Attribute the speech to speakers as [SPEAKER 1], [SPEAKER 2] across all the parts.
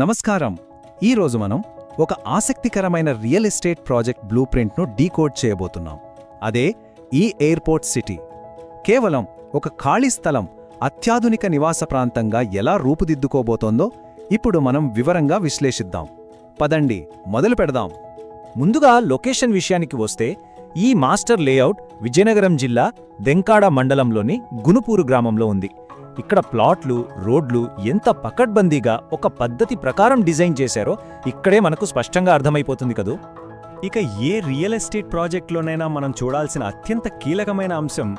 [SPEAKER 1] నమస్కారం. ఈరోజు మనం ఒక ఆసక్తికరమైన రియల్ ఎస్టేట్ ప్రాజెక్ట్ బ్లూ ప్రింట్ను డీకోడ్ చేయబోతున్నాం. అదే ఈ ఎయిర్పోర్ట్ సిటీ. కేవలం ఒక ఖాళీ స్థలం అత్యాధునిక నివాస ప్రాంతంగా ఎలా రూపుదిద్దుకోబోతోందో ఇప్పుడు మనం వివరంగా విశ్లేషిద్దాం. పదండి, మొదలు పెడదాం.
[SPEAKER 2] ముందుగా లొకేషన్ విషయానికి వస్తే ఈ మాస్టర్ లేఅవుట్ విజయనగరం జిల్లా దెంకాడ మండలంలోని గునుపూరు గ్రామంలో ఉంది. ఇక్కడ ప్లాట్లు, రోడ్లు ఎంత పకడ్బందీగా ఒక పద్ధతి ప్రకారం డిజైన్ చేశారో ఇక్కడే మనకు స్పష్టంగా అర్థమైపోతుంది కదూ.
[SPEAKER 3] ఇక ఏ రియల్ ఎస్టేట్ ప్రాజెక్టులోనైనా మనం చూడాల్సిన అత్యంత కీలకమైన అంశం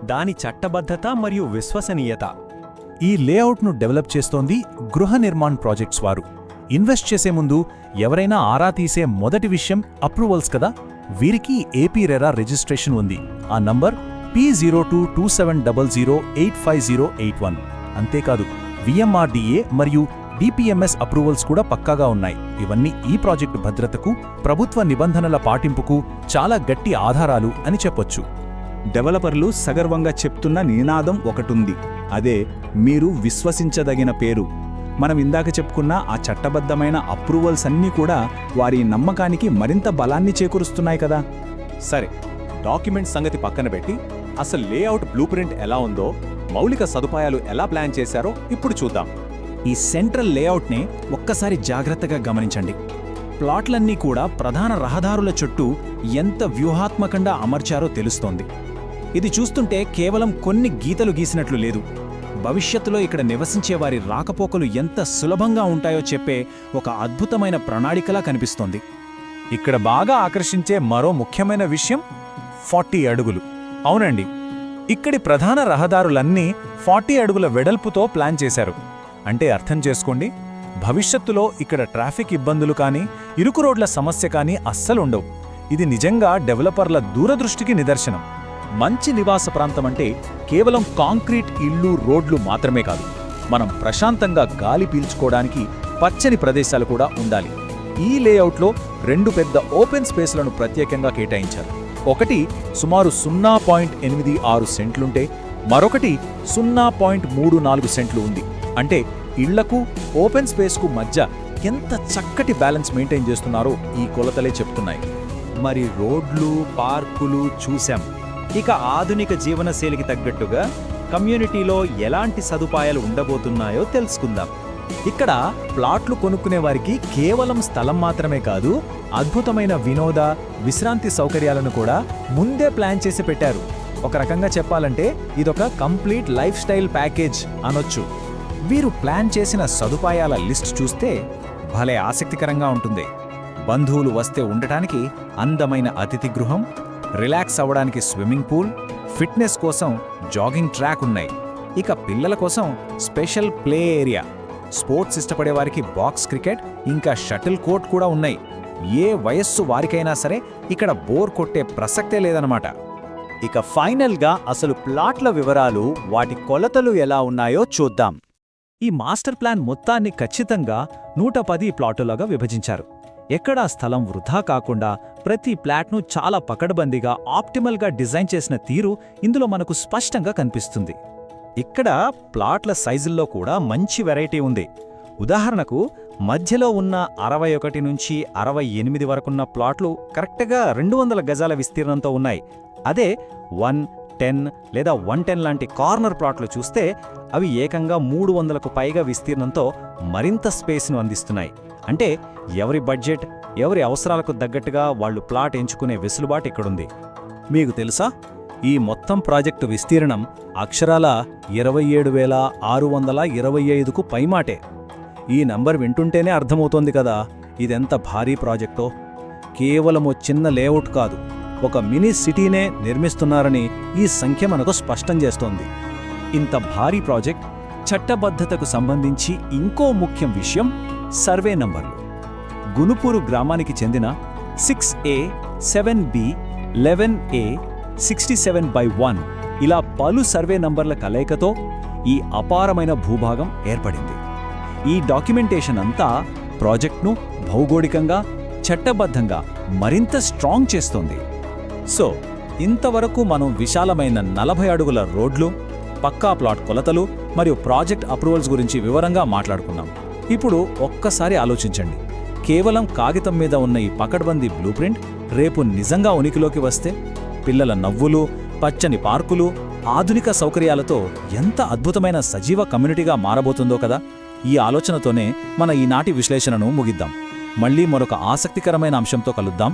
[SPEAKER 3] దాని చట్టబద్ధత మరియు విశ్వసనీయత.
[SPEAKER 2] ఈ లేఅవుట్ను డెవలప్ చేస్తోంది గృహ నిర్మాణ్ ప్రాజెక్ట్స్ వారు. ఇన్వెస్ట్ చేసే ముందు ఎవరైనా ఆరా తీసే మొదటి విషయం అప్రూవల్స్ కదా. వీరికి ఏపీ రెరా రిజిస్ట్రేషన్ ఉంది. ఆ నంబర్ P022700850881. అంతేకాదు VMRDA మరియు DPMS అప్రూవల్స్ కూడా పక్కాగా ఉన్నాయి. ఇవన్నీ ఈ ప్రాజెక్టు భద్రతకు, ప్రభుత్వ నిబంధనల పాటింపుకు చాలా గట్టి ఆధారాలు అని చెప్పొచ్చు.
[SPEAKER 4] డెవలపర్లు సగర్వంగా చెప్తున్న నినాదం ఒకటుంది. అదే మీరు విశ్వసించదగిన పేరు. మనం ఇందాక చెప్పుకున్న ఆ చట్టబద్ధమైన అప్రూవల్స్ అన్నీ కూడా వారి నమ్మకానికి మరింత బలాన్ని చేకూరుస్తున్నాయి కదా.
[SPEAKER 5] సరే, డాక్యుమెంట్ సంగతి పక్కన పెట్టి అసలు లేఅవుట్ బ్లూ ప్రింట్ ఎలా ఉందో, మౌలిక సదుపాయాలు ఎలా ప్లాన్ చేశారో ఇప్పుడు చూద్దాం.
[SPEAKER 2] ఈ సెంట్రల్ లేఅవుట్నే ఒక్కసారి జాగ్రత్తగా గమనించండి. ప్లాట్లన్నీ కూడా ప్రధాన రహదారుల చుట్టూ ఎంత వ్యూహాత్మకంగా అమర్చారో తెలుస్తోంది. ఇది చూస్తుంటే కేవలం కొన్ని గీతలు గీసినట్లు లేదు. భవిష్యత్తులో ఇక్కడ నివసించే వారి రాకపోకలు ఎంత సులభంగా ఉంటాయో చెప్పే ఒక అద్భుతమైన ప్రణాళికలా కనిపిస్తోంది. ఇక్కడ బాగా ఆకర్షించే మరో ముఖ్యమైన విషయం 40 అడుగులు. అవునండి, ఇక్కడి ప్రధాన రహదారులన్నీ 40 అడుగుల వెడల్పుతో ప్లాన్ చేశారు. అంటే అర్థం చేసుకోండి, భవిష్యత్తులో ఇక్కడ ట్రాఫిక్ ఇబ్బందులు కానీ, ఇరుకు రోడ్ల సమస్య కానీ అస్సలుండవు. ఇది నిజంగా డెవలపర్ల దూరదృష్టికి నిదర్శనం.
[SPEAKER 5] మంచి నివాస ప్రాంతమంటే కేవలం కాంక్రీట్ ఇళ్ళు, రోడ్లు మాత్రమే కాదు. మనం ప్రశాంతంగా గాలి పీల్చుకోవడానికి పచ్చని ప్రదేశాలు కూడా ఉండాలి. ఈ లేఅవుట్లో 2 పెద్ద ఓపెన్ స్పేస్లను ప్రత్యేకంగా కేటాయించారు. ఒకటి సుమారు 0.86 సెంట్లుంటే మరొకటి 0.34 సెంట్లు ఉంది. అంటే ఇళ్లకు, ఓపెన్ స్పేస్కు మధ్య ఎంత చక్కటి బ్యాలెన్స్ మెయింటైన్ చేస్తున్నారో ఈ కొలతలే చెప్తున్నాయి.
[SPEAKER 3] మరి రోడ్లు, పార్కులు చూశాం. ఇక ఆధునిక జీవనశైలికి తగ్గట్టుగా కమ్యూనిటీలో ఎలాంటి సదుపాయాలు ఉండబోతున్నాయో తెలుసుకుందాం.
[SPEAKER 2] ఇక్కడ ప్లాట్లు కొనుక్కునే వారికి కేవలం స్థలం మాత్రమే కాదు, అద్భుతమైన వినోద, విశ్రాంతి సౌకర్యాలను కూడా ముందే ప్లాన్ చేసి పెట్టారు. ఒక రకంగా చెప్పాలంటే ఇదొక కంప్లీట్ లైఫ్ స్టైల్ ప్యాకేజ్ అనొచ్చు. వీరు ప్లాన్ చేసిన సదుపాయాల లిస్ట్ చూస్తే భలే ఆసక్తికరంగా ఉంటుంది. బంధువులు వస్తే ఉండటానికి అందమైన అతిథి గృహం, రిలాక్స్ అవ్వడానికి స్విమ్మింగ్ పూల్, ఫిట్నెస్ కోసం జాగింగ్ ట్రాక్ ఉన్నాయి. ఇక పిల్లల కోసం స్పెషల్ ప్లే ఏరియా, స్పోర్ట్స్ ఇష్టపడేవారికి బాక్స్ క్రికెట్, ఇంకా షటిల్ కోర్ట్ కూడా ఉన్నాయి. ఏ వయస్సు వారికైనా సరే ఇక్కడ బోర్ కొట్టే ప్రసక్తే లేదన్నమాట.
[SPEAKER 3] ఇక ఫైనల్గా అసలు ప్లాట్ల వివరాలు, వాటి కొలతలు ఎలా ఉన్నాయో చూద్దాం.
[SPEAKER 2] ఈ మాస్టర్ ప్లాన్ మొత్తాన్ని ఖచ్చితంగా 110 ప్లాటులుగా విభజించారు. ఎక్కడా స్థలం వృధా కాకుండా ప్రతి ప్లాట్ను చాలా పకడ్బందీగా, ఆప్టిమల్గా డిజైన్ చేసిన తీరు ఇందులో మనకు స్పష్టంగా కనిపిస్తుంది.
[SPEAKER 3] ఇక్కడ ప్లాట్ల సైజుల్లో కూడా మంచి వెరైటీ ఉంది. ఉదాహరణకు మధ్యలో ఉన్న 61 నుంచి 68 వరకున్న ప్లాట్లు కరెక్ట్గా 200 గజాల విస్తీర్ణంతో ఉన్నాయి. అదే 110 లేదా 110 లాంటి కార్నర్ ప్లాట్లు చూస్తే అవి ఏకంగా 300కు పైగా విస్తీర్ణంతో మరింత స్పేస్ను అందిస్తున్నాయి. అంటే ఎవరి బడ్జెట్, ఎవరి అవసరాలకు తగ్గట్టుగా వాళ్ళు ప్లాట్ ఎంచుకునే వెసులుబాటు ఇక్కడుంది.
[SPEAKER 2] మీకు తెలుసా, ఈ మొత్తం ప్రాజెక్టు విస్తీర్ణం అక్షరాల 27,625కు పైమాటే. ఈ నంబర్ వింటుంటేనే అర్థమవుతోంది కదా ఇదెంత భారీ ప్రాజెక్టో. కేవలమో చిన్న లేఅవుట్ కాదు, ఒక మినీ సిటీనే నిర్మిస్తున్నారని ఈ సంఖ్య మనకు స్పష్టం చేస్తోంది. ఇంత భారీ ప్రాజెక్ట్ చట్టబద్ధతకు సంబంధించి ఇంకో ముఖ్యం విషయం సర్వే నంబర్లు. గునుపూరు గ్రామానికి చెందిన 6A, 7B, 11A, 67/1 ఇలా పలు సర్వే నంబర్ల కలయికతో ఈ అపారమైన భూభాగం ఏర్పడింది. ఈ డాక్యుమెంటేషన్ అంతా ప్రాజెక్ట్ను భౌగోళికంగా, చట్టబద్ధంగా మరింత స్ట్రాంగ్ చేస్తోంది. సో ఇంతవరకు మనం విశాలమైన 40 అడుగుల రోడ్లు, పక్కా ప్లాట్ కొలతలు మరియు ప్రాజెక్ట్ అప్రూవల్స్ గురించి వివరంగా మాట్లాడుకున్నాం.
[SPEAKER 5] ఇప్పుడు ఒక్కసారి ఆలోచించండి, కేవలం కాగితం మీద ఉన్న ఈ పకడ్బందీ బ్లూ ప్రింట్ రేపు నిజంగా ఉనికిలోకి వస్తే పిల్లల నవ్వులు, పచ్చని పార్కులు, ఆధునిక సౌకర్యాలతో ఎంత అద్భుతమైన సజీవ కమ్యూనిటీగా మారబోతుందో కదా. ఈ ఆలోచనతోనే మన ఈనాటి విశ్లేషణను ముగిద్దాం. మళ్ళీ మరొక ఆసక్తికరమైన అంశంతో కలుద్దాం.